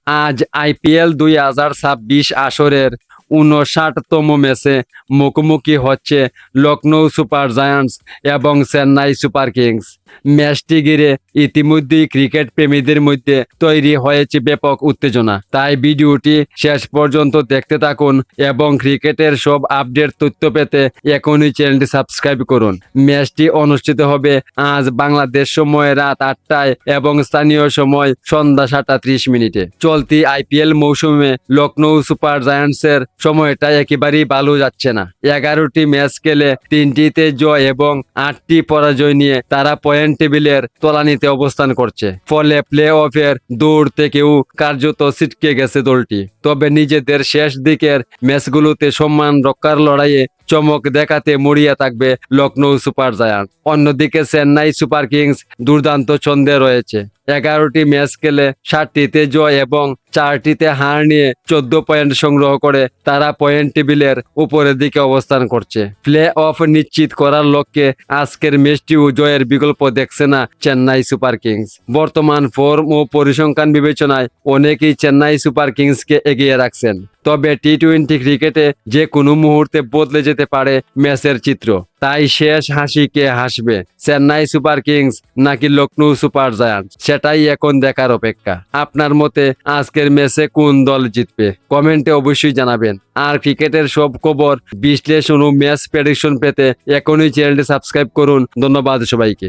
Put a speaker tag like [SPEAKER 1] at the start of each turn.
[SPEAKER 1] আজ আইপিএল 2026 আসরের 59তম ম্যাচে মুখোমুখি হচ্ছে লখনৌ সুপার জায়ান্টস এবং চেন্নাই সুপার কিংস। ম্যাচটি ঘিরে ইতিমধ্যেই ক্রিকেট প্রেমীদের মধ্যে তৈরি হয়েছে ব্যাপক উত্তেজনা। তাই ভিডিওটি শেষ পর্যন্ত দেখতে থাকুন এবং ক্রিকেটের সব আপডেট তথ্য পেতে এখনই চ্যানেলটি সাবস্ক্রাইব করুন। ম্যাচটি অনুষ্ঠিত হবে আজ বাংলাদেশ সময় রাত 8টায় এবং স্থানীয় সময় সন্ধ্যা 7:30। চলতি আইপিএল মৌসুমে লখনৌ সুপার জায়ান্টসের সময়টা একেবারেই ভালো যাচ্ছে না। 11টি ম্যাচ খেলে 3টিতে জয় এবং 8টি পরাজয় নিয়ে তারা পয়েন্ট টেবিলের তলানিতে অবস্থান করছে। ফলে প্লে অফের দৌড় থেকেও কার্যত ছিটকে গেছে দলটি। তবে নিজেদের শেষ দিকের ম্যাচগুলোতে সম্মান রক্ষার লড়াইয়ে চমক দেখাতে মরিয়া থাকবে লখনৌ সুপার জায়ান্টস। অন্যদিকে চেন্নাই সুপার কিংস দুর্দান্ত ছন্দে রয়েছে। 11টি ম্যাচ খেলে 7টিতে জয় এবং 4টিতে হার নিয়ে 14 পয়েন্ট সংগ্রহ করে তারা পয়েন্ট টেবিলের উপরের দিকে অবস্থান করছে। প্লে অফ নিশ্চিত করার লক্ষ্যে আজকের ম্যাচটিও জয়ের বিকল্প দেখছে না চেন্নাই সুপার কিংস। বর্তমান ফর্ম ও পরিসংখ্যান বিবেচনায় অনেকেই চেন্নাই সুপার কিংসকে এগিয়ে রাখছেন। তবে টি-20 ক্রিকেটে যে কোনো মুহূর্তে বদলে যেতে পারে ম্যাচের চিত্র। তাই শেষ হাসি কে হাসবে, চেন্নাই সুপার কিংস নাকি লখনৌ সুপার জায়ান্টস, সেটাই এখন দেখার অপেক্ষা। আপনার মতে আজকের ম্যাচে কোন দল জিতবে কমেন্টে অবশ্যই জানাবেন। আর ক্রিকেটের সব খবর, বিশ্লেষণ ও ম্যাচ প্রেডিকশন পেতে এখনই চ্যানেলটি সাবস্ক্রাইব করুন। ধন্যবাদ সবাইকে।